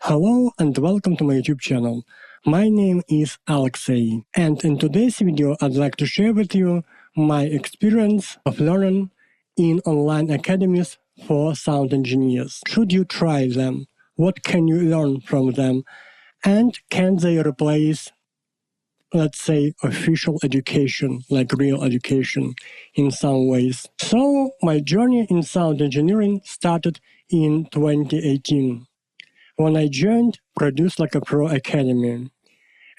Hello and welcome to my YouTube channel. My name is Alexey, and in today's video I'd like to share with you my experience of learning in online academies for sound engineers. Should you try them? What can you learn from them? And can they replace, let's say, official education, like real education in some ways? So my journey in sound engineering started in 2018. When I joined Produce Like a Pro Academy.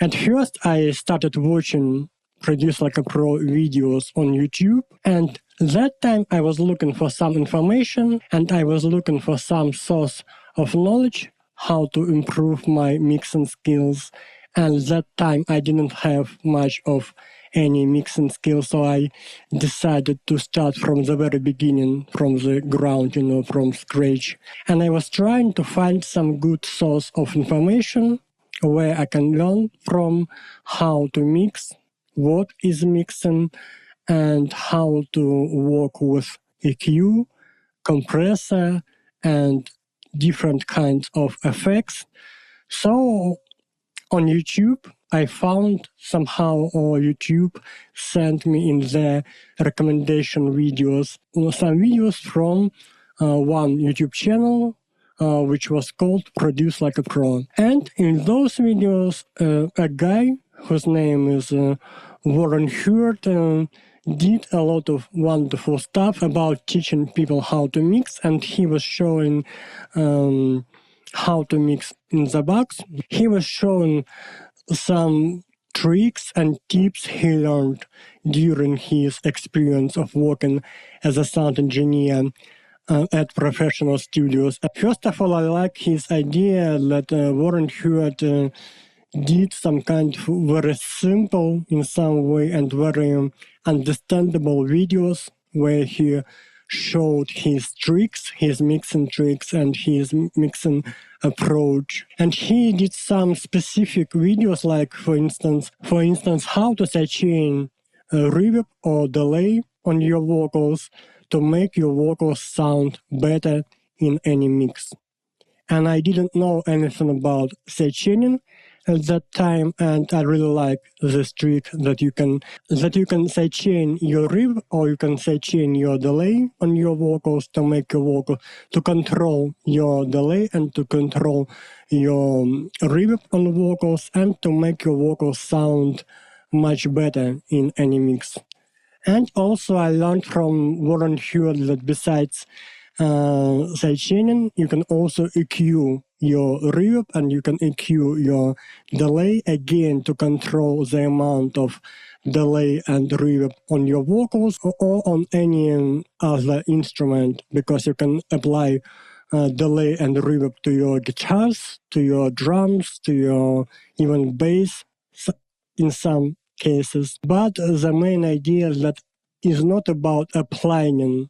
At first, I started watching Produce Like a Pro videos on YouTube, and that time I was looking for some information and I was looking for some source of knowledge how to improve my mixing skills. And that time I didn't have much of any mixing skills, so I decided to start from the very beginning, from the ground, from scratch. And I was trying to find some good source of information where I can learn from how to mix, what is mixing, and how to work with EQ, compressor, and different kinds of effects. So on YouTube, I found somehow, or YouTube sent me in the recommendation videos, some videos from one YouTube channel, which was called Produce Like a Pro. And in those videos, a guy whose name is Warren Hewitt did a lot of wonderful stuff about teaching people how to mix, and he was showing how to mix in the box. He was showing some tricks and tips he learned during his experience of working as a sound engineer at professional studios. First of all, I like his idea that Warren Hewitt did some kind of very simple in some way and very understandable videos where he showed his tricks, his mixing tricks and his mixing approach. And he did some specific videos, like for instance, how to sidechain reverb or delay on your vocals to make your vocals sound better in any mix. And I didn't know anything about sidechaining at that time, and I really like this trick that you can sidechain your reverb or you can sidechain your delay on your vocals to make your vocal, to control your delay and to control your reverb on vocals and to make your vocals sound much better in any mix. And also I learned from Warren Hewitt that besides sidechaining, you can also EQ your reverb and you can EQ your delay again to control the amount of delay and reverb on your vocals or on any other instrument, because you can apply delay and reverb to your guitars, to your drums, to your even bass in some cases. But the main idea is that is not about applying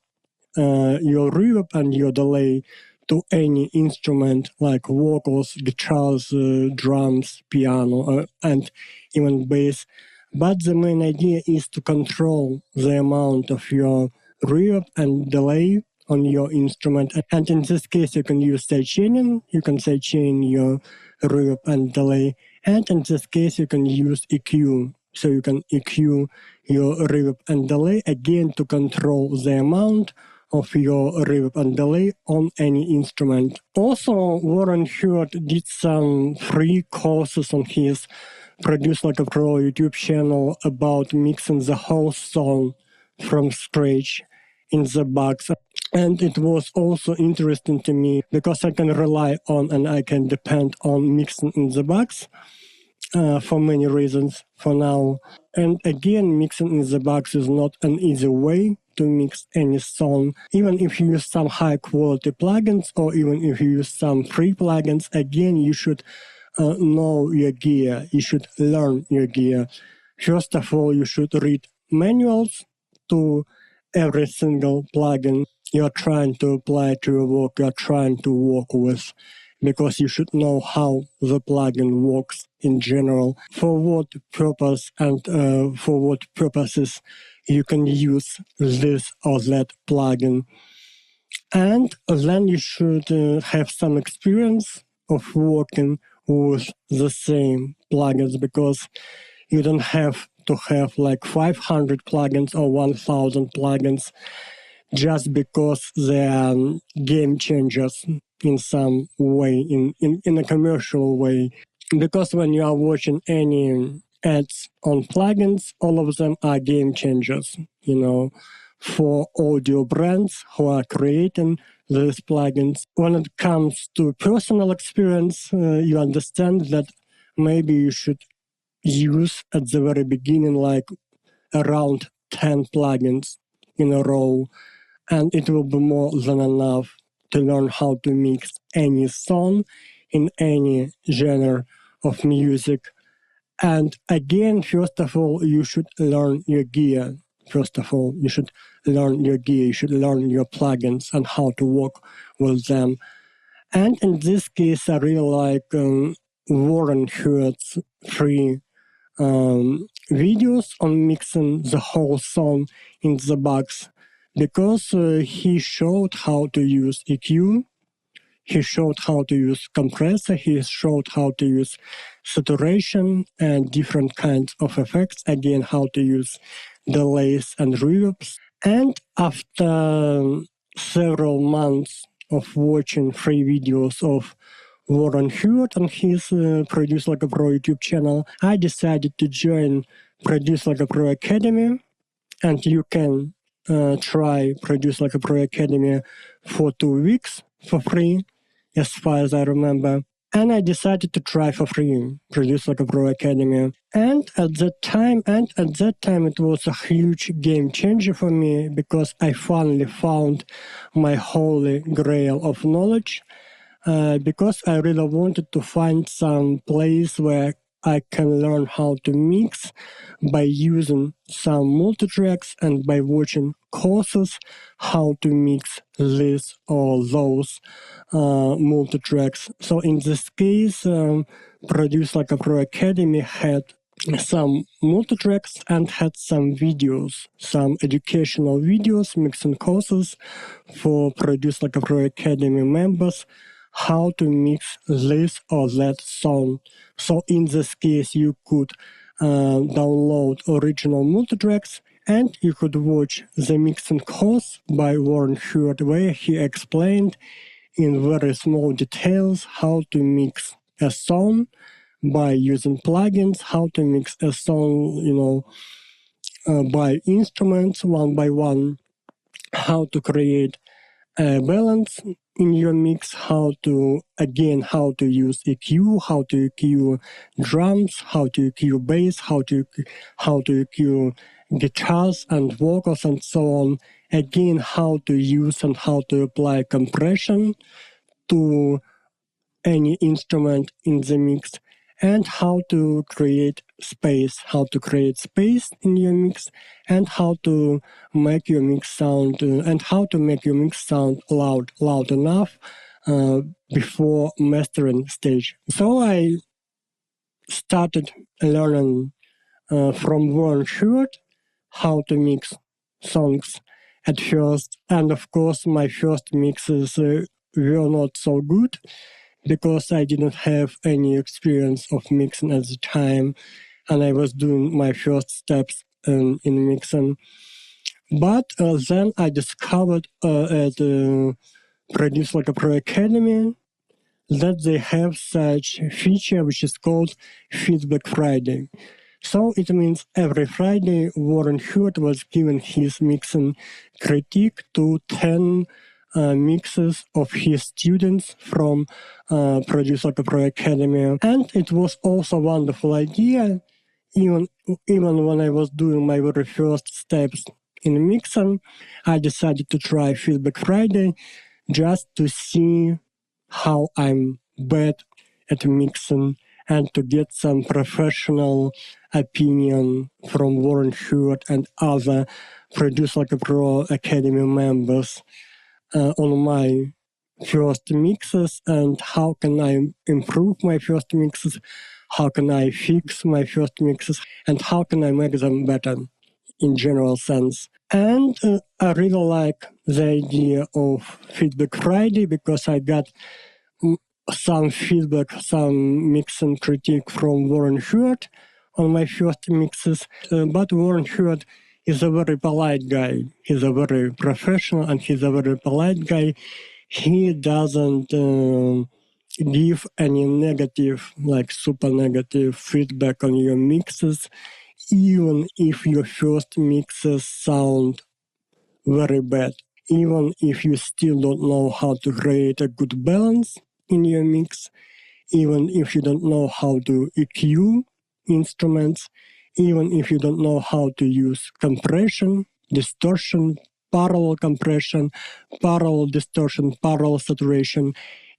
your reverb and your delay to any instrument like vocals, guitars, drums, piano, and even bass. But the main idea is to control the amount of your reverb and delay on your instrument. And in this case, you can use sidechaining. You can sidechain your reverb and delay. And in this case, you can use EQ. So you can EQ your reverb and delay again to control the amount of your reverb and delay on any instrument. Also, Warren Hewitt did some free courses on his Produce Like a Pro YouTube channel about mixing the whole song from scratch in the box. And it was also interesting to me because I can rely on and I can depend on mixing in the box for many reasons for now. And again, mixing in the box is not an easy way to mix any song. Even if you use some high quality plugins or even if you use some free plugins, again, you should know your gear. You should learn your gear. First of all, you should read manuals to every single plugin you're trying to apply to your work, you're trying to work with, because you should know how the plugin works in general, for what purpose and for what purposes you can use this or that plugin. And then you should have some experience of working with the same plugins, because you don't have to have like 500 plugins or 1000 plugins just because they are game changers in some way, in a commercial way. Because when you are watching any ads on plugins, all of them are game changers, for audio brands who are creating these plugins. When it comes to personal experience, you understand that maybe you should use at the very beginning like around 10 plugins in a row, and it will be more than enough to learn how to mix any song in any genre of music. And again, first of all, you should learn your gear. First of all, you should learn your gear, you should learn your plugins and how to work with them. And in this case, I really like Warren Hurt's free videos on mixing the whole song in the box, because he showed how to use EQ, he showed how to use compressor, he showed how to use saturation and different kinds of effects, again how to use delays and reverbs. And after several months of watching free videos of Warren Hurt on his Produce Like a Pro YouTube channel, I decided to join Produce Like a Pro Academy, and you can try Produce Like a Pro Academy for 2 weeks for free, as far as I remember. And I decided to try for free Produce Like a Pro Academy. And at that time it was a huge game changer for me, because I finally found my holy grail of knowledge. Because I really wanted to find some place where I can learn how to mix by using some multitracks and by watching courses how to mix this or those multitracks. So in this case, Produce Like a Pro Academy had some multitracks and had some videos, some educational videos, mixing courses for Produce Like a Pro Academy members, how to mix this or that song. So in this case, you could download original multitracks, and you could watch the mixing course by Warren Hurt, where he explained in very small details how to mix a song by using plugins, how to mix a song, by instruments one by one, how to create a balance in your mix, how to use EQ, how to EQ drums, how to EQ bass, how to EQ guitars and vocals and so on. Again, how to use and how to apply compression to any instrument in the mix, and how to create space in your mix, and how to make your mix sound loud enough before mastering stage. So I started learning from Warren Hurt how to mix songs at first, and of course my first mixes were not so good, because I didn't have any experience of mixing at the time, and I was doing my first steps in mixing. But then I discovered at Produce Like a Pro Academy that they have such feature which is called Feedback Friday. So it means every Friday Warren Hurt was giving his mixing critique to 10 mixes of his students from Produce Like a Pro Academy. And it was also a wonderful idea, even when I was doing my very first steps in mixing, I decided to try Feedback Friday just to see how I'm bad at mixing and to get some professional opinion from Warren Hurt and other Produce Like a Pro Academy members on my first mixes, and how can I improve my first mixes, how can I fix my first mixes, and how can I make them better in general sense. And I really like the idea of Feedback Friday, because I got some feedback, some mixing critique from Warren Hewitt on my first mixes, but Warren Hewitt is a very polite guy. He's a very professional and he's a very polite guy. He doesn't give any negative, like super negative feedback on your mixes, even if your first mixes sound very bad. Even if you still don't know how to create a good balance in your mix, even if you don't know how to EQ instruments, even if you don't know how to use compression, distortion, parallel compression, parallel distortion, parallel saturation,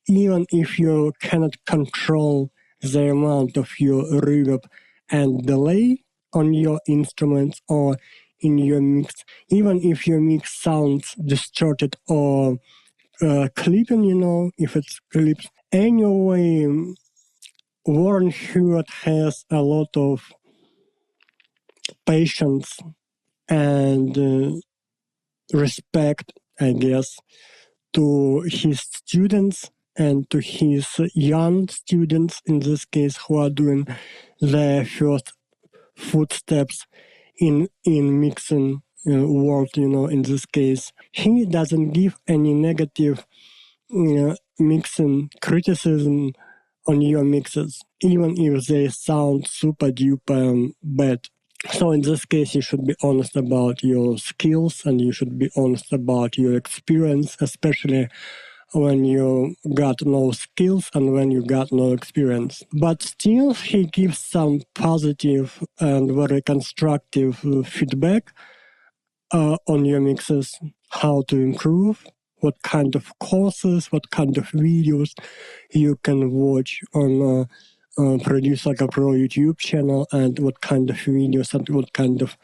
even if you cannot control the amount of your reverb and delay on your instruments or in your mix, even if your mix sounds distorted or clipping, if it's clips. Anyway, Warren Hewitt has a lot of patience and respect, I guess, to his students and to his young students, in this case, who are doing their first footsteps in mixing world, in this case. He doesn't give any negative mixing criticism on your mixes, even if they sound super duper bad. So in this case, you should be honest about your skills and you should be honest about your experience, especially when you got no skills and when you got no experience. But still, he gives some positive and very constructive feedback on your mixes, how to improve, what kind of courses, what kind of videos you can watch on Produce Like a Pro YouTube channel, and what kind of videos and what kind of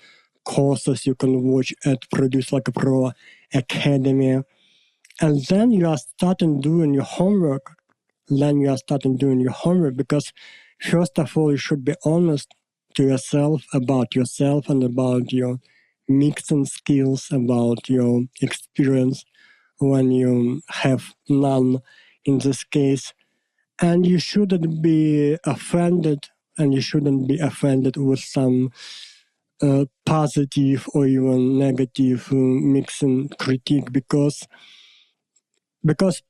courses you can watch at Produce Like a Pro Academy. And then you are starting doing your homework. Because first of all, you should be honest to yourself about yourself and about your mixing skills, about your experience when you have none in this case. And you shouldn't be offended, with some positive or even negative mixing critique, because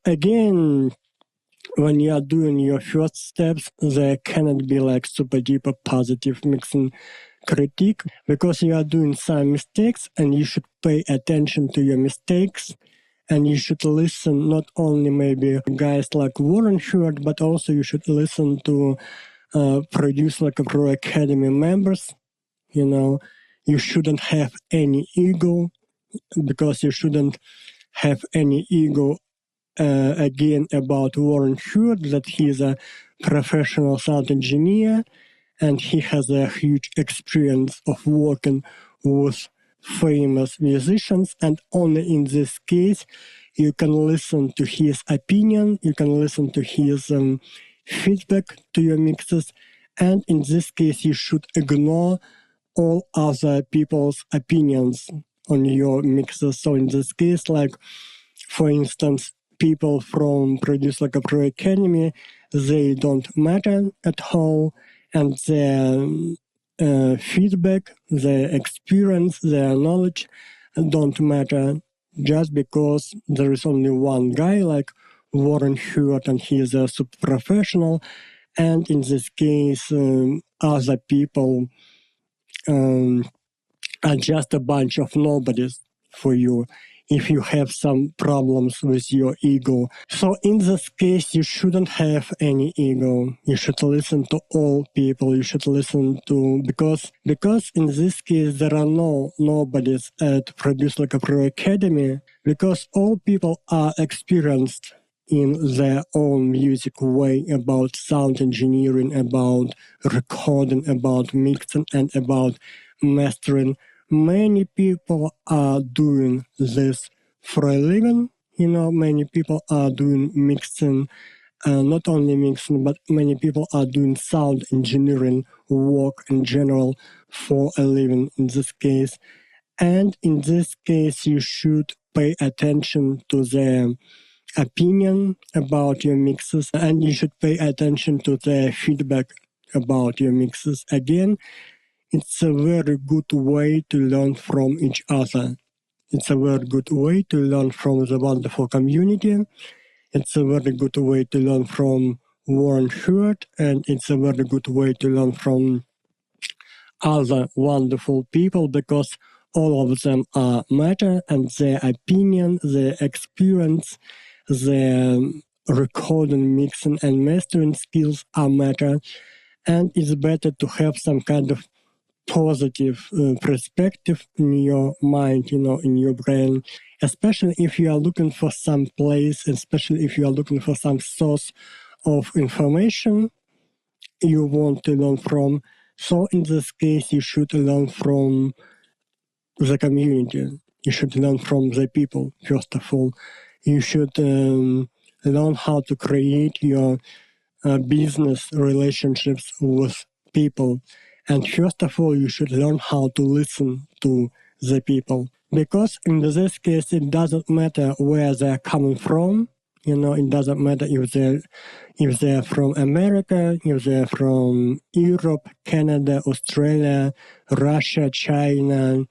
again, when you are doing your first steps, there cannot be like super deep or positive mixing critique, because you are doing some mistakes and you should pay attention to your mistakes. And you should listen not only maybe guys like Warren Hewitt, but also you should listen to Produce Like a Pro Academy members. You shouldn't have any ego, because you shouldn't have any ego again about Warren Hewitt, that he is a professional sound engineer and he has a huge experience of working with famous musicians, and only in this case you can listen to his opinion, you can listen to his feedback to your mixes, and in this case you should ignore all other people's opinions on your mixes. So in this case, like for instance, people from Produce Like a Pro Academy, they don't matter at all, and their feedback, their experience, their knowledge don't matter, just because there is only one guy like Warren Hewitt and he is a super professional, and in this case other people are just a bunch of nobodies for you if you have some problems with your ego. So in this case, you shouldn't have any ego. You should listen to all people. You should listen to, because in this case, there are no nobodies at Produce Like a Pro Academy, because all people are experienced in their own music way about sound engineering, about recording, about mixing, and about mastering. Many people are doing this for a living. Many people are doing mixing, not only mixing, but many people are doing sound engineering work in general for a living in this case. And in this case, you should pay attention to the opinion about your mixes, and you should pay attention to their feedback about your mixes. Again, it's a very good way to learn from each other. It's a very good way to learn from the wonderful community. It's a very good way to learn from Warren Hewitt, and it's a very good way to learn from other wonderful people, because all of them are matter, and their opinion, their experience, their recording, mixing, and mastering skills are matter. And it's better to have some kind of positive perspective in your mind, in your brain, especially if you are looking for some place, especially if you are looking for some source of information you want to learn from. So in this case, you should learn from the community. You should learn from the people, first of all. You should learn how to create your business relationships with people. And first of all, you should learn how to listen to the people. Because in this case, it doesn't matter where they're coming from. It doesn't matter if they're from America, if they're from Europe, Canada, Australia, Russia, China,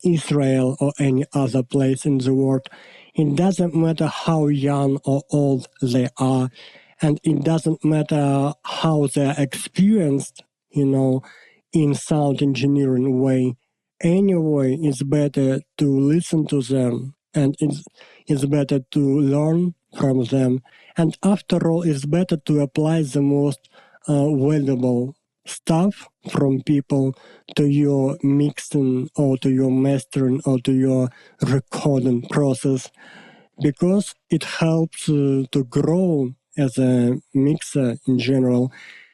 Israel, or any other place in the world. It doesn't matter how young or old they are, and it doesn't matter how they're experienced, in sound engineering way. Anyway, it's better to listen to them, and it's better to learn from them. And after all, it's better to apply the most valuable stuff from people to your mixing or to your mastering or to your recording process, because it helps to grow as a mixer in general.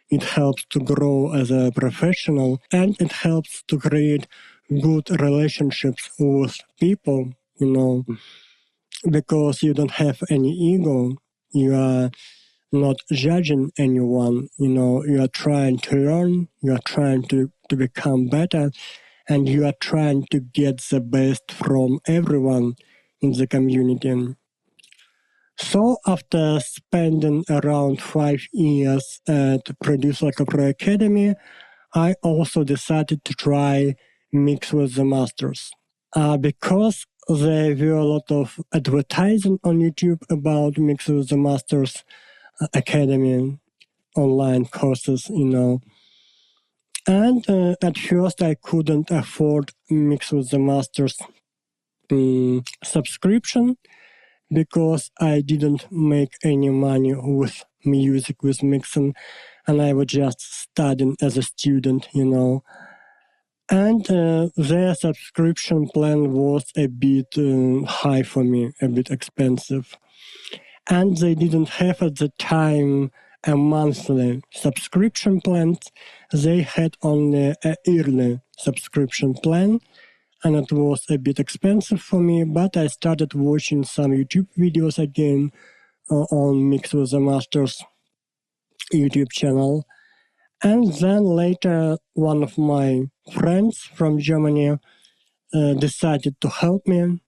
It helps to grow as a professional, and it helps to create good relationships with people, because you don't have any ego. You are not judging anyone, you are trying to learn, you are trying to become better, and you are trying to get the best from everyone in the community. So after spending around 5 years at Producer Copro Academy, I also decided to try Mix with the Masters. Because there were a lot of advertising on YouTube about Mix with the Masters Academy, online courses, And at first I couldn't afford Mix with the Masters subscription, because I didn't make any money with music, with mixing, and I was just studying as a student, And their subscription plan was a bit high for me, a bit expensive. And they didn't have at the time a monthly subscription plan. They had only an yearly subscription plan, and it was a bit expensive for me, but I started watching some YouTube videos again on Mix with the Masters YouTube channel. And then later, one of my friends from Germany decided to help me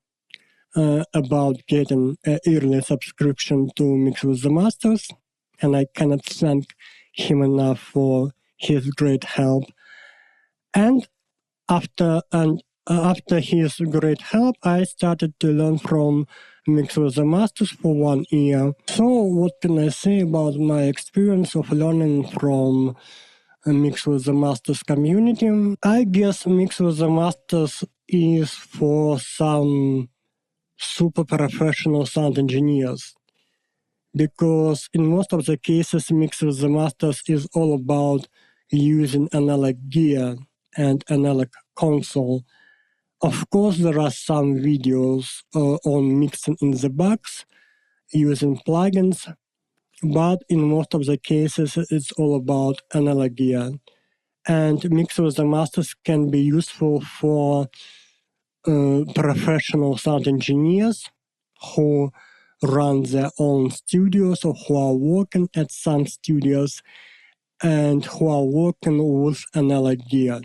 about getting an yearly subscription to Mix with the Masters, and I cannot thank him enough for his great help. And after his great help, I started to learn from Mix with the Masters for 1 year. So what can I say about my experience of learning from Mix with the Masters community? I guess Mix with the Masters is for some super professional sound engineers, because in most of the cases, Mix with the Masters is all about using analog gear and analog console. Of course, there are some videos on mixing in the box using plugins, but in most of the cases, it's all about analog gear. And Mix with the Masters can be useful for professional sound engineers who run their own studios or who are working at some studios and who are working with analog gear.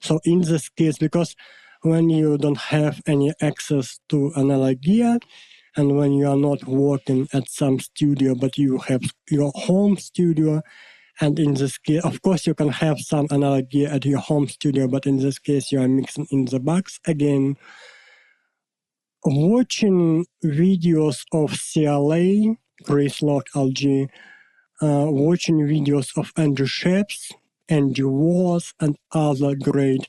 So in this case, because when you don't have any access to analog gear, and when you are not working at some studio, but you have your home studio. And in this case, of course, you can have some analog gear at your home studio, but in this case, you are mixing in the box. Again, watching videos of CLA, Chris Lock LG, watching videos of Andrew Sheps, Andy Wallace, and other great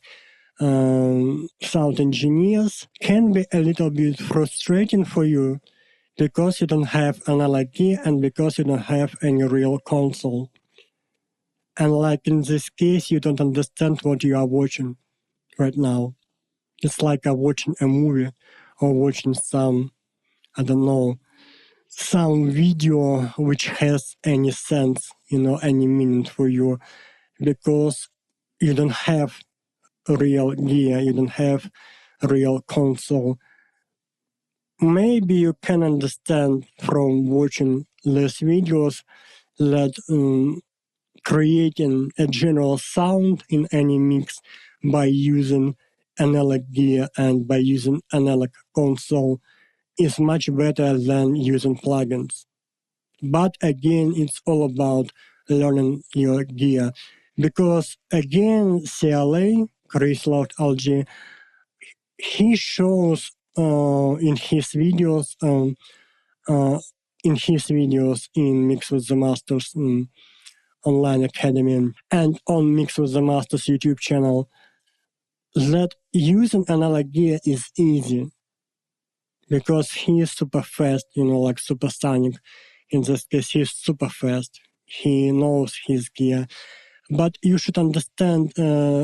sound engineers can be a little bit frustrating for you because you don't have analog gear and because you don't have any real console. And like in this case, you don't understand what you are watching right now. It's like watching a movie or watching some, I don't know, some video which has any sense, any meaning for you, because you don't have real gear, you don't have real console. Maybe you can understand from watching these videos that creating a general sound in any mix by using analog gear and by using analog console is much better than using plugins. But again, it's all about learning your gear. Because again, CLA, Chris Loud LG, he shows in his videos in Mix with the Masters online academy and on Mix with the Masters YouTube channel that using analog gear is easy because he is super fast, like supersonic. In this case, he's super fast. He knows his gear. But you should understand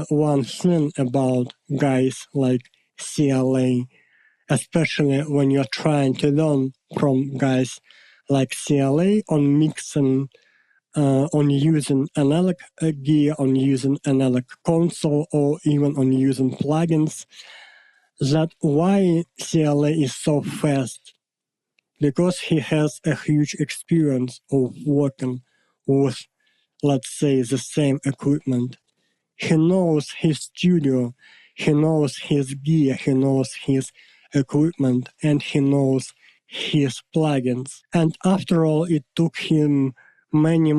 one thing about guys like CLA, especially when you're trying to learn from guys like CLA on mixing, on using analog gear, on using analog console, or even on using plugins. That why CLA is so fast, because he has a huge experience of working with, let's say, the same equipment. He knows his studio, he knows his gear, he knows his equipment, and he knows his plugins. And after all, it took him many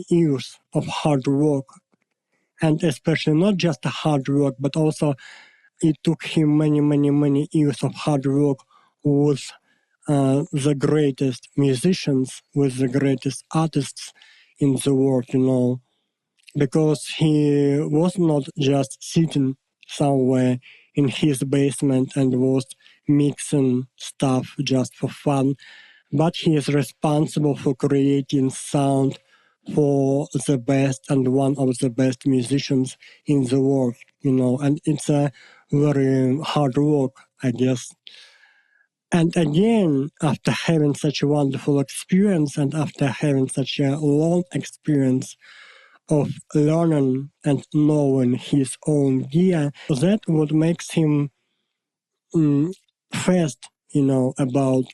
years of hard work. And especially not just hard work, but also it took him many years of hard work with the greatest musicians, with the greatest artists in the world, because he was not just sitting somewhere in his basement and was mixing stuff just for fun, but he is responsible for creating sound for the best and one of the best musicians in the world, and it's a very hard work, I guess. And again, after having such a wonderful experience and after having such a long experience of learning and knowing his own gear, that what makes him fast, about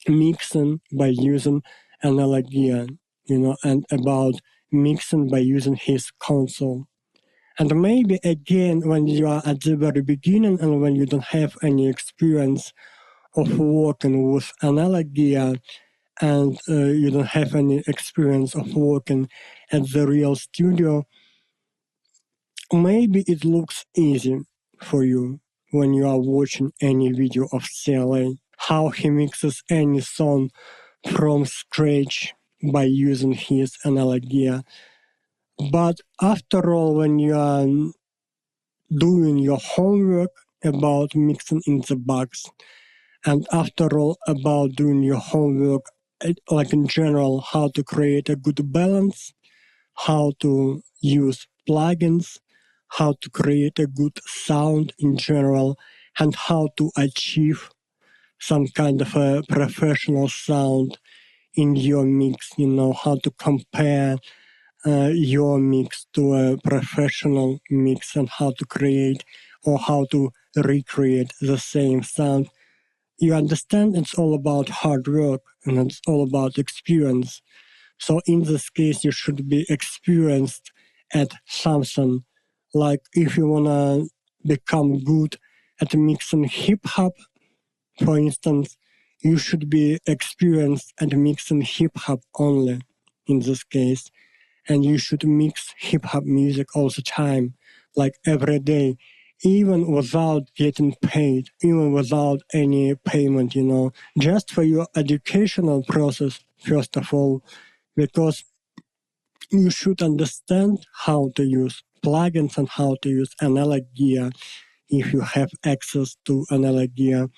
mixing by using analog gear, and about mixing by using his console. And maybe again, when you are at the very beginning and when you don't have any experience of working with analog gear, and you don't have any experience of working at the real studio, maybe it looks easy for you when you are watching any video of CLA, how he mixes any song from scratch by using his analog gear. But after all, when you are doing your homework about mixing in the box, and after all, about doing your homework, like in general, how to create a good balance, how to use plugins, how to create a good sound in general, and how to achieve some kind of a professional sound in your mix, how to compare your mix to a professional mix and how to create or how to recreate the same sound. You understand it's all about hard work and it's all about experience. So in this case, you should be experienced at something. Like if you want to become good at mixing hip hop, For instance, you should be experienced at mixing hip-hop only in this case, and you should mix hip-hop music all the time, like every day, even without getting paid, even without any payment, just for your educational process, first of all, because you should understand how to use plugins and how to use analog gear if you have access to analog gear,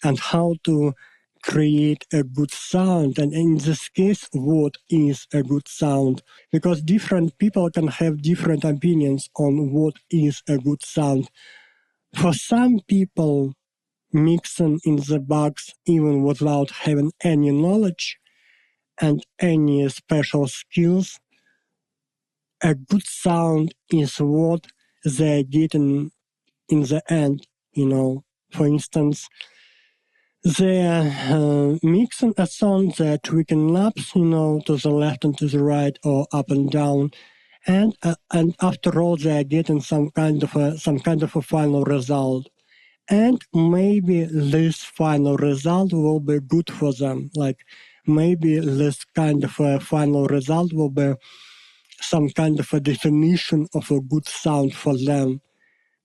and how to create a good sound. And in this case, what is a good sound? Because different people can have different opinions on what is a good sound. For some people, mixing in the box even without having any knowledge and any special skills, a good sound is what they're getting in the end, For instance, they're mixing a song, they're tweaking knobs, to the left and to the right or up and down, and after all, they're getting some kind of a final result. And maybe this final result will be good for them. Like maybe this kind of a final result will be some kind of a definition of a good sound for them,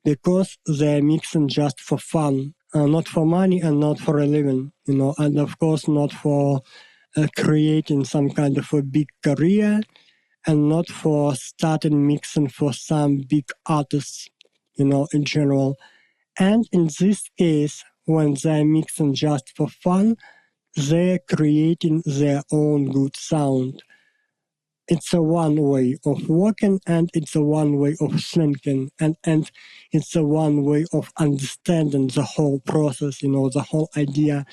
because they're mixing just for fun, not for money and not for a living, and of course not for creating some kind of a big career, and not for starting mixing for some big artists, in general. And in this case, when they're mixing just for fun, they're creating their own good sound. It's a one way of working, and it's a one way of thinking, and it's a one way of understanding the whole process, the whole idea.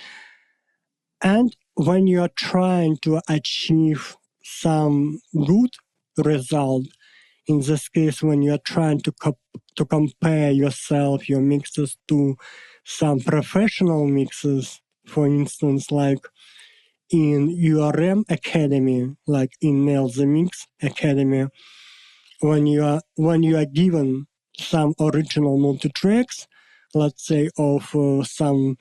And when you're trying to achieve some good result, in this case, when you're trying to compare yourself, your mixes, to some professional mixes, for instance, like in Academy, like in Nail the Mix Academy, when you are given some original multi-tracks, let's say of some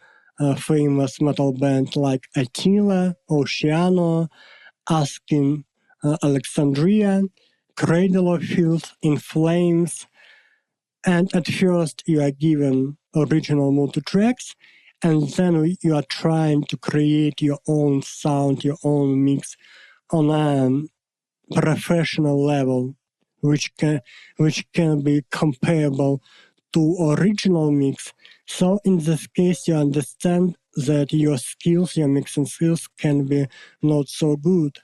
famous metal band like Attila, Oceano, Asking, Alexandria, Cradle of Filth, In Flames, and at first you are given original multi-tracks, and then you are trying to create your own sound, your own mix on a professional level, which can be comparable to original mix. So in this case, you understand that your skills, your mixing skills, can be not so good,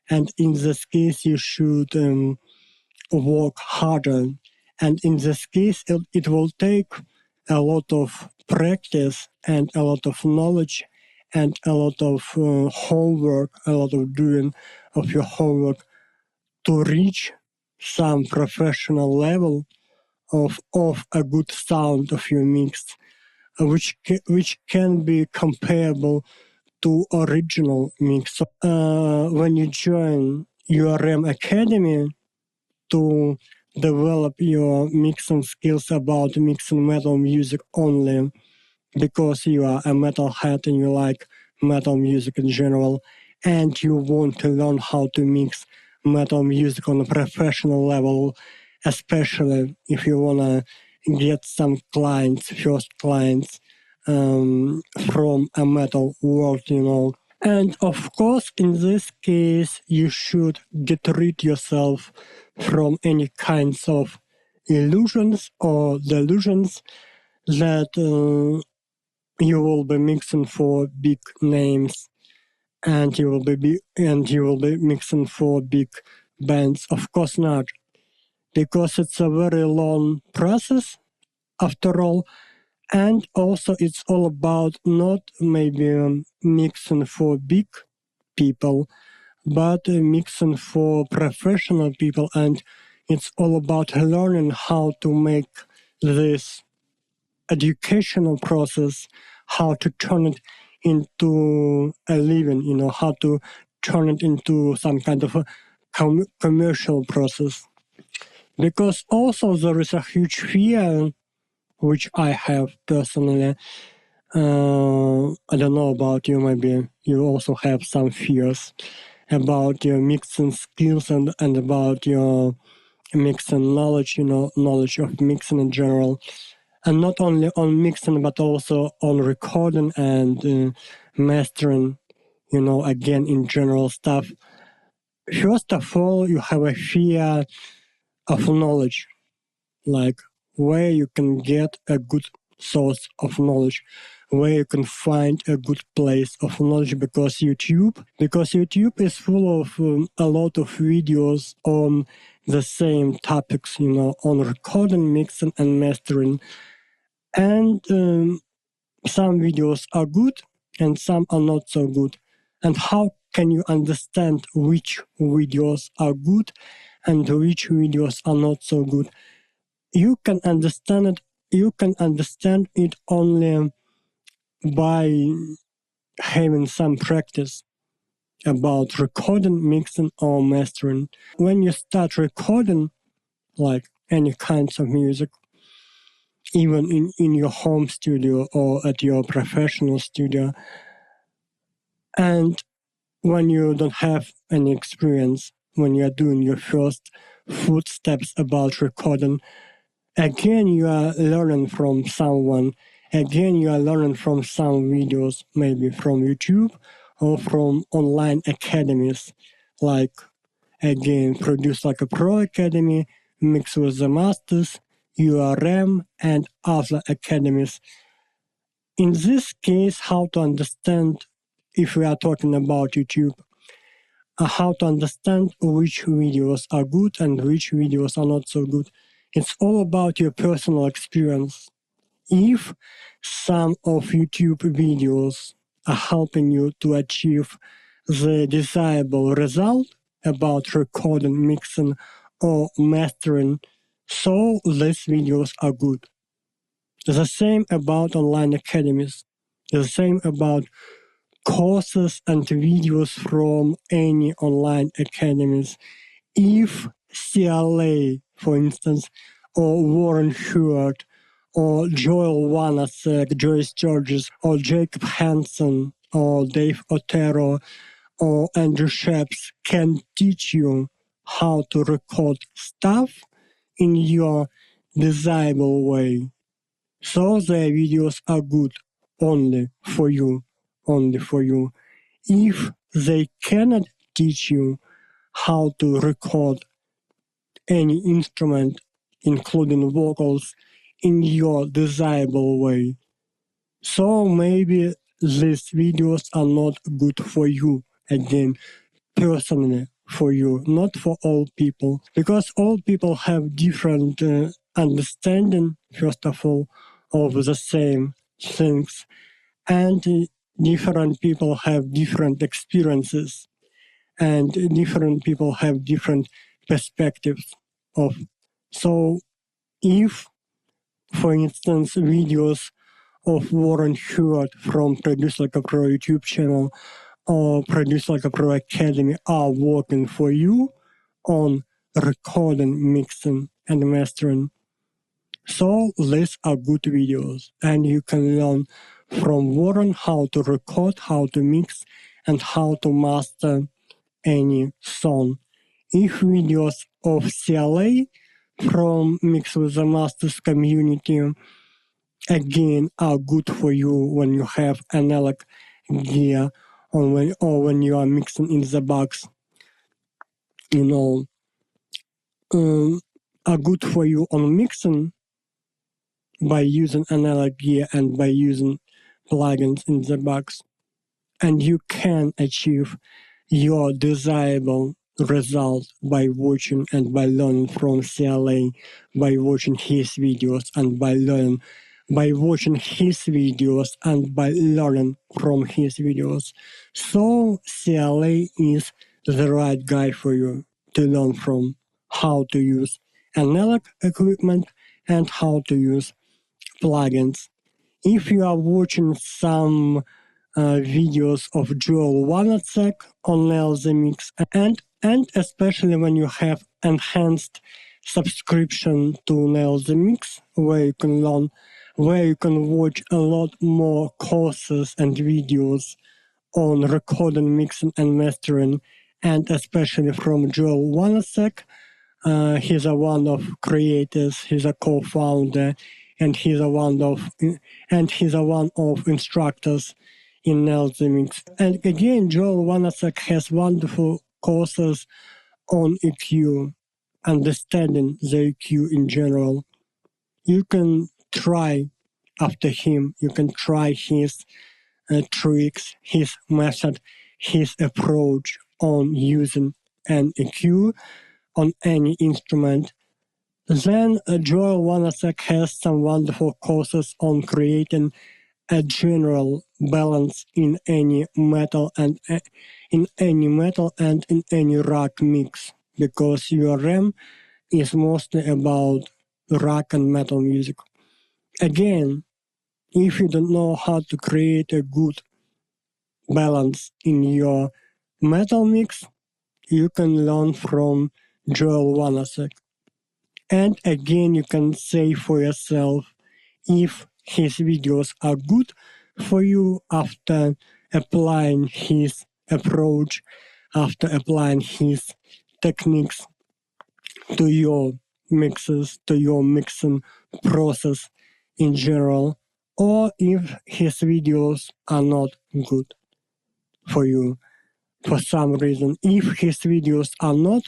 and in this case, you should work harder. And in this case, it will take a lot of practice and a lot of knowledge and a lot of homework, a lot of doing of your homework to reach some professional level of a good sound of your mix, which can be comparable to original mix. So, when you join URM Academy to develop your mixing skills about mixing metal music only, because you are a metalhead and you like metal music in general, and you want to learn how to mix metal music on a professional level, especially if you want to get some clients, first clients, from a metal world. And of course, in this case, you should get rid yourself from any kinds of illusions or delusions that you will be mixing for big names, and you will be mixing for big bands. Of course not, because it's a very long process after all, and also it's all about not maybe mixing for big people, but mixing for professional people, and it's all about learning how to make this educational process, how to turn it into a living, how to turn it into some kind of a commercial process. Because also there is a huge fear, which I have personally, I don't know about you, maybe you also have some fears about your mixing skills and about your mixing knowledge, knowledge of mixing in general. And not only on mixing, but also on recording and mastering, again, in general stuff. First of all, you have a fear of knowledge, like where you can get a good source of knowledge, where you can find a good place of knowledge, because YouTube is full of a lot of videos on the same topics, on recording, mixing, and mastering. And some videos are good and some are not so good. And how can you understand which videos are good and which videos are not so good? You can understand it only by having some practice about recording, mixing, or mastering. When you start recording, like any kinds of music, even in your home studio or at your professional studio, and when you don't have any experience, when you're doing your first footsteps about recording, again you are learning from someone, again you are learning from some videos, maybe from YouTube or from online academies, like again Produce Like a Pro Academy, Mix with the Masters, URM, and other academies. In this case, how to understand, if we are talking about YouTube, how to understand which videos are good and which videos are not so good. It's all about your personal experience. If some of YouTube videos are helping you to achieve the desirable result about recording, mixing, or mastering, so these videos are good. The same about online academies. The same about courses and videos from any online academies. If CLA, for instance, or Warren Stewart, or Joel Wanasek, Joyce Georges, or Jacob Hansen, or Dave Otero, or Andrew Sheps can teach you how to record stuff in your desirable way, so their videos are good only for you. If they cannot teach you how to record any instrument, including vocals, in your desirable way, so maybe these videos are not good for you, again, personally for you, not for all people, because all people have different understanding, first of all, of the same things, and different people have different experiences, and different people have different perspectives of. So if, for instance, videos of Warren Stewart from Produce Like a Pro YouTube channel or Produce Like a Pro Academy are working for you on recording, mixing, and mastering, so these are good videos, and you can learn from Warren how to record, how to mix, and how to master any song. If videos of CLA from Mix with the Masters community, again, are good for you when you have analog gear or when you are mixing in the box, are good for you on mixing by using analog gear and by using plugins in the box. And you can achieve your desirable result by watching and by learning from CLA, by watching his videos and by watching his videos and by learning from his videos. So CLA is the right guy for you to learn from how to use analog equipment and how to use plugins. If you are watching some videos of Joel Wanacek on Nail the Mix, and especially when you have enhanced subscription to Nail the Mix, where you can learn where you can watch a lot more courses and videos on recording, mixing, and mastering, and especially from Joel Wanasek. He's a one of creators. He's a co-founder, and he's a one of instructors in Nelzimix. And again, Joel Wanasek has wonderful courses on EQ, understanding the EQ in general. You can try after him. You can try his tricks, his method, his approach on using an EQ on any instrument. Then Joel Wanasek has some wonderful courses on creating a general balance in any metal and in any rock mix, because URM is mostly about rock and metal music. Again, if you don't know how to create a good balance in your metal mix, you can learn from Joel Wanasek. And again, you can say for yourself if his videos are good for you after applying his approach, after applying his techniques to your mixes, to your mixing process in general, or if his videos are not good for you for some reason. If his videos are not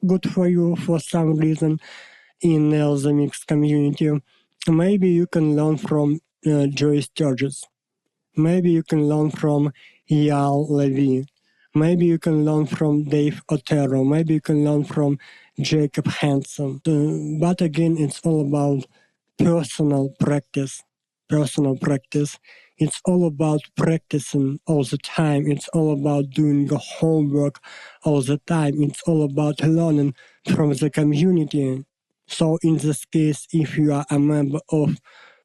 good for you for some reason in the mix community, maybe you can learn from Joey Sturgis. Maybe you can learn from Eyal Levi. Maybe you can learn from Dave Otero. Maybe you can learn from Jacob Hansen. But again, it's all about personal practice. Personal practice. It's all about practicing all the time. It's all about doing your homework all the time. It's all about learning from the community. So in this case, if you are a member of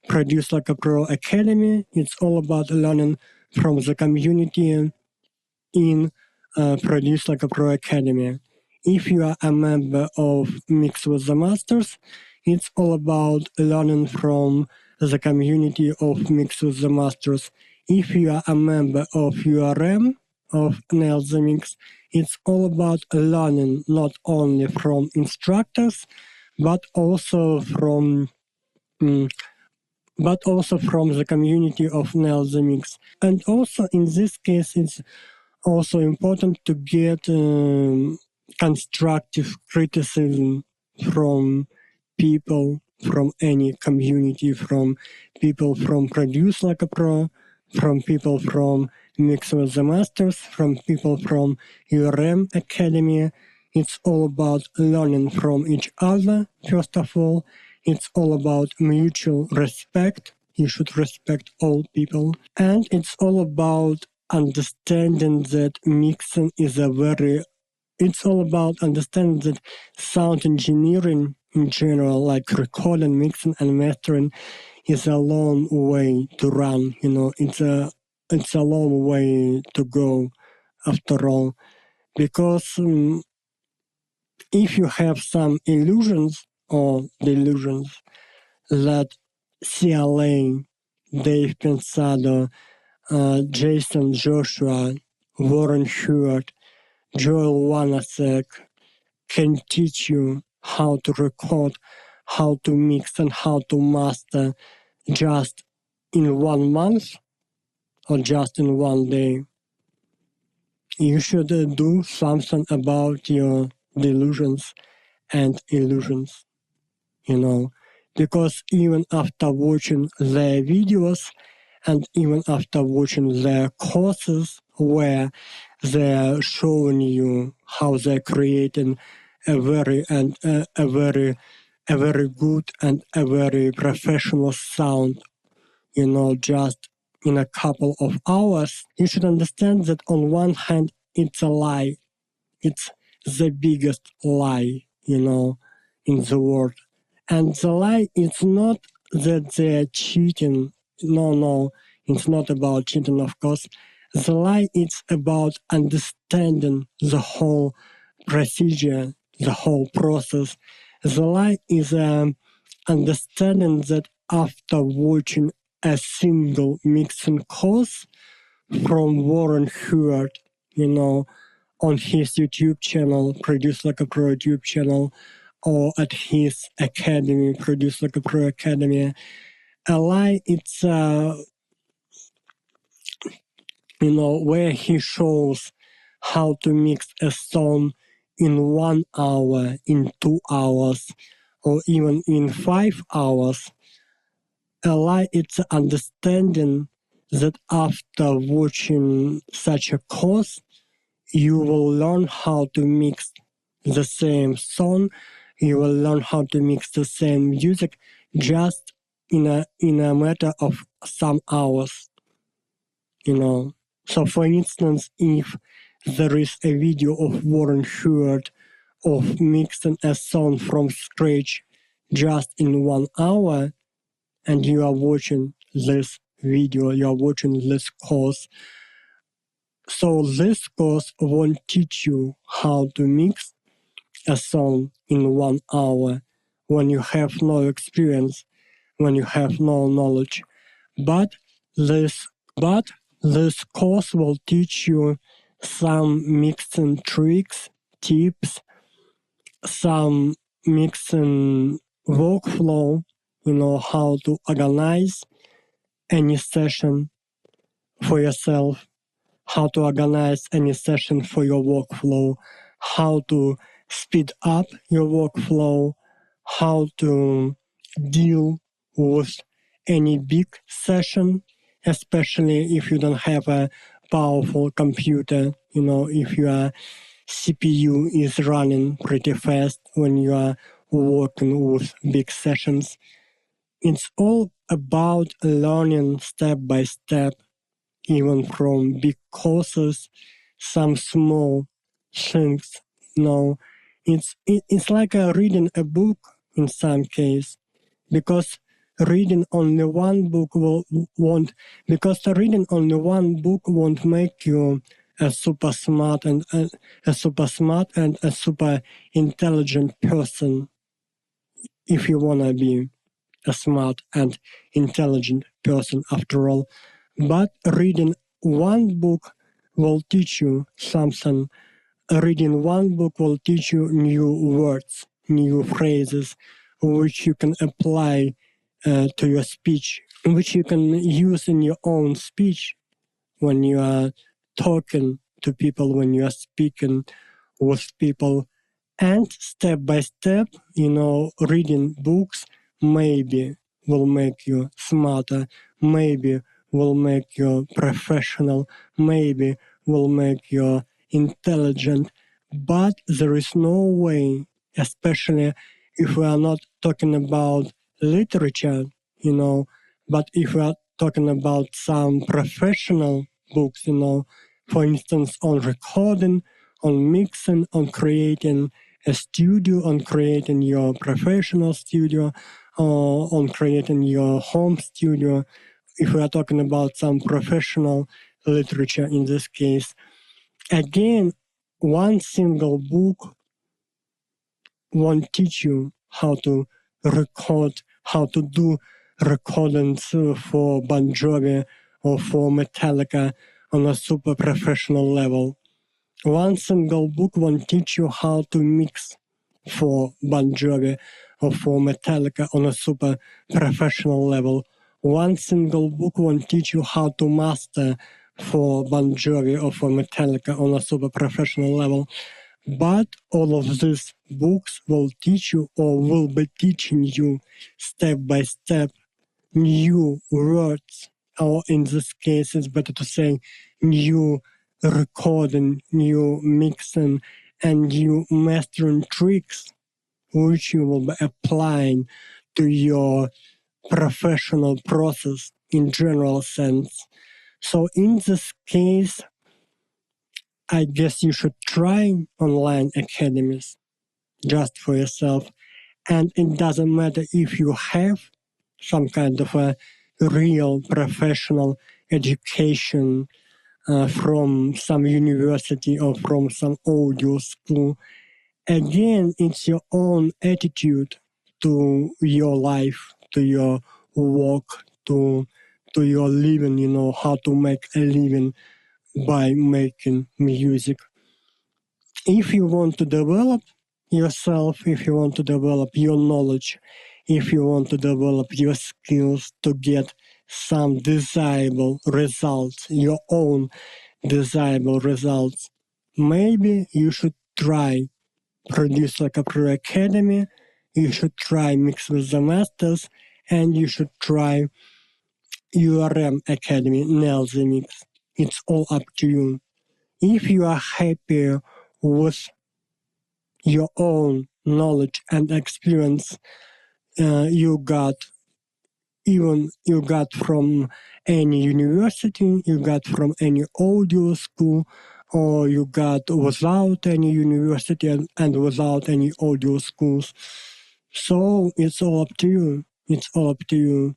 Produce Like a Pro Academy, it's all about learning from the community in Produce Like a Pro Academy. If you are a member of Mix with the Masters, it's all about learning from the community of Mix with the Masters. If you are a member of URM, of Nail the Mix, it's all about learning not only from instructors, but also from the community of Nail the Mix. And also in this case, it's also important to get constructive criticism from people from any community, from people from Produce Like a Pro, from people from Mix with the Masters, from people from URM Academy. It's all about learning from each other, first of all. It's all about mutual respect. You should respect all people. And it's all about understanding that mixing is it's all about understanding that sound engineering in general, like recording, mixing, and mastering, is a long way to run. It's a long way to go after all. Because if you have some illusions or delusions that CLA, Dave Pensado, Jason Joshua, Warren Hewitt, Joel Wanasek can teach you how to record, how to mix, and how to master just in 1 month or just in 1 day. You should do something about your delusions and illusions, because even after watching their videos and even after watching their courses where they're showing you how they're creating a very good and a very professional sound, just in a couple of hours, you should understand that on one hand, it's a lie. It's the biggest lie, in the world. And the lie is not that they're cheating. No, it's not about cheating, of course. The lie is about understanding the whole procedure, the whole process. The lie is understanding that after watching a single mixing course from Warren Hewart, on his YouTube channel, Produce Like a Pro YouTube channel, or at his academy, Produce Like a Pro Academy. Ally, it's where he shows how to mix a song in 1 hour, in 2 hours, or even in 5 hours. Ally, it's understanding that after watching such a course, you will learn how to mix the same song, you will learn how to mix the same music just in a matter of some hours, So for instance, if there is a video of Warren Hewart of mixing a song from scratch just in 1 hour, and you are watching this video, you are watching this course, so this course won't teach you how to mix a song in 1 hour when you have no experience, when you have no knowledge. But this course will teach you some mixing tricks, tips, some mixing workflow, how to organize any session for yourself, how to organize any session for your workflow, how to speed up your workflow, how to deal with any big session, especially if you don't have a powerful computer, if your CPU is running pretty fast when you are working with big sessions. It's all about learning step by step, even from big courses, some small things. It's like reading a book in some case, because reading only one book won't make you a super smart and a super intelligent person if you wanna be a smart and intelligent person after all. But reading one book will teach you something. Reading one book will teach you new words, new phrases, which you can apply to your speech, which you can use in your own speech when you are talking to people, when you are speaking with people. And step by step, reading books maybe will make you smarter, maybe will make you professional, maybe will make you intelligent. But there is no way, especially if we are not talking about literature, but if we are talking about some professional books, for instance, on recording, on mixing, on creating a studio, on creating your professional studio, or on creating your home studio, if we are talking about some professional literature in this case. Again, one single book won't teach you how to record, how to do recordings for Bon Jovi or for Metallica on a super professional level. One single book won't teach you how to mix for Bon Jovi or for Metallica on a super professional level. One single book won't teach you how to master for Bon Jovi or for Metallica on a super professional level. But all of these books will teach you, or will be teaching you step by step, new words, or in this case it's better to say new recording, new mixing, and new mastering tricks, which you will be applying to your professional process in general sense. So in this case, I guess you should try online academies just for yourself. And it doesn't matter if you have some kind of a real professional education from some university or from some audio school. Again, it's your own attitude to your life, to your work to your living, how to make a living by making music. If you want to develop yourself, if you want to develop your knowledge, if you want to develop your skills to get some desirable results, your own desirable results, maybe you should try Produce Like a Pro Academy, you should try Mix with the Masters, and you should try URM Academy, Nail the Mix. It's all up to you. If you are happy with your own knowledge and experience you got from any university, you got from any audio school, or you got without any university and without any audio schools. So it's all up to you. It's all up to you.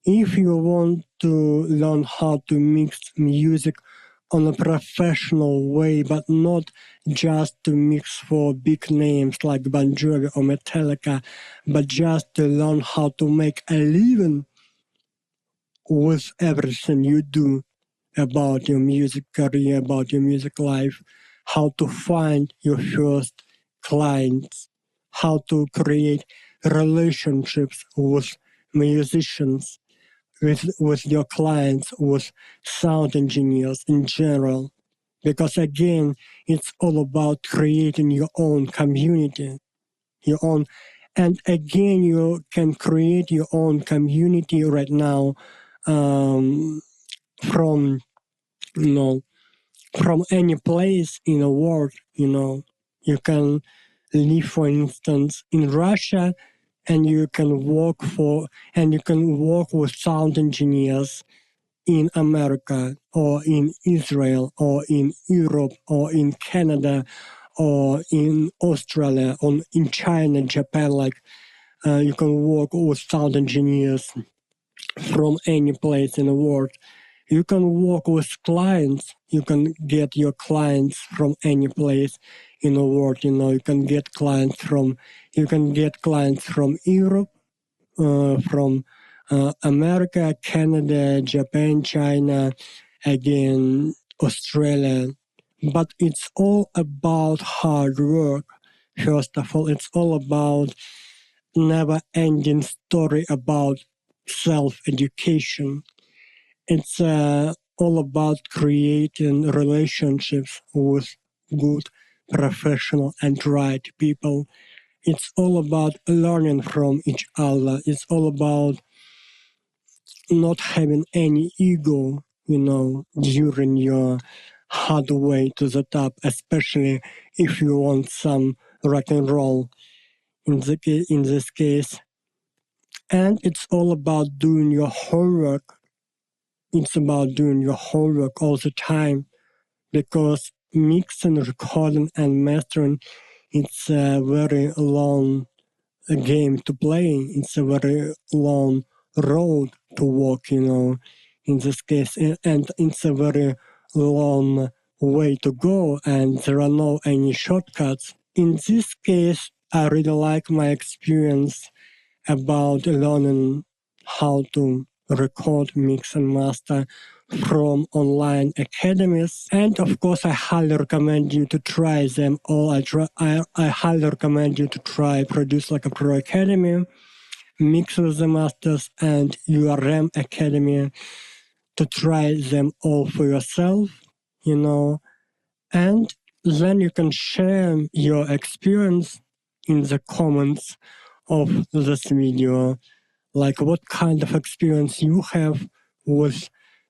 If you want to learn how to mix music on a professional way, but not just to mix for big names like Bon Jovi or Metallica, but just to learn how to make a living with everything you do about your music career, about your music life, how to find your first clients, how to create relationships with musicians, with your clients, with sound engineers in general. Because again, it's all about creating your own community, your own. And again, you can create your own community right now from, from any place in the world. You can live, for instance, in Russia, and you can work with sound engineers in America or in Israel or in Europe or in Canada or in Australia or in China, Japan. You can work with sound engineers from any place in the world. You can work with clients. You can get your clients from any place in the world. You can get clients from Europe, from America, Canada, Japan, China, again, Australia. But it's all about hard work. First of all, it's all about never-ending story about self-education. It's all about creating relationships with good, professional, and right people. It's all about learning from each other. It's all about not having any ego, during your hard way to the top, especially if you want some rock and roll in this case. And it's all about doing your homework. It's about doing your homework all the time, because mixing, recording, and mastering, it's a very long game to play. It's a very long road to walk, in this case. And it's a very long way to go, and there are no any shortcuts. In this case, I really like my experience about learning how to record, mix, and master from online academies. And of course, I highly recommend you to try them all. I highly recommend you to try Produce Like a Pro Academy, Mix with the Masters, and URM Academy, to try them all for yourself, and then you can share your experience in the comments of this video, like what kind of experience you have with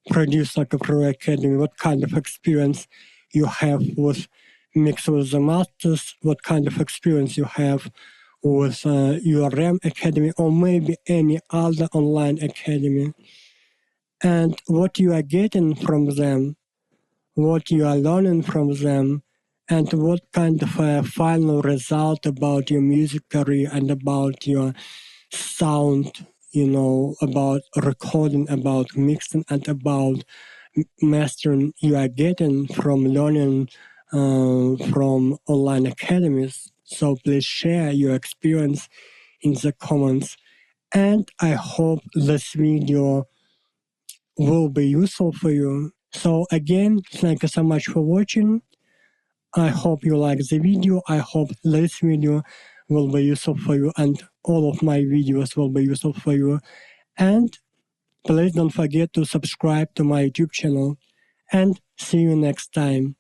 Produce Like a Pro Academy, what kind of experience you have with Mix with the Masters, what kind of experience you have with URM Academy, or maybe any other online academy, and what you are getting from them, what you are learning from them, and what kind of a final result about your music career and about your sound, about recording, about mixing, and about mastering you are getting from learning from online academies. So please share your experience in the comments. and I hope this video will be useful for you. So again, thank you so much for watching. I hope you like the video. I hope this video will be useful for you and all of my videos will be useful for you. And please don't forget to subscribe to my YouTube channel. And see you next time.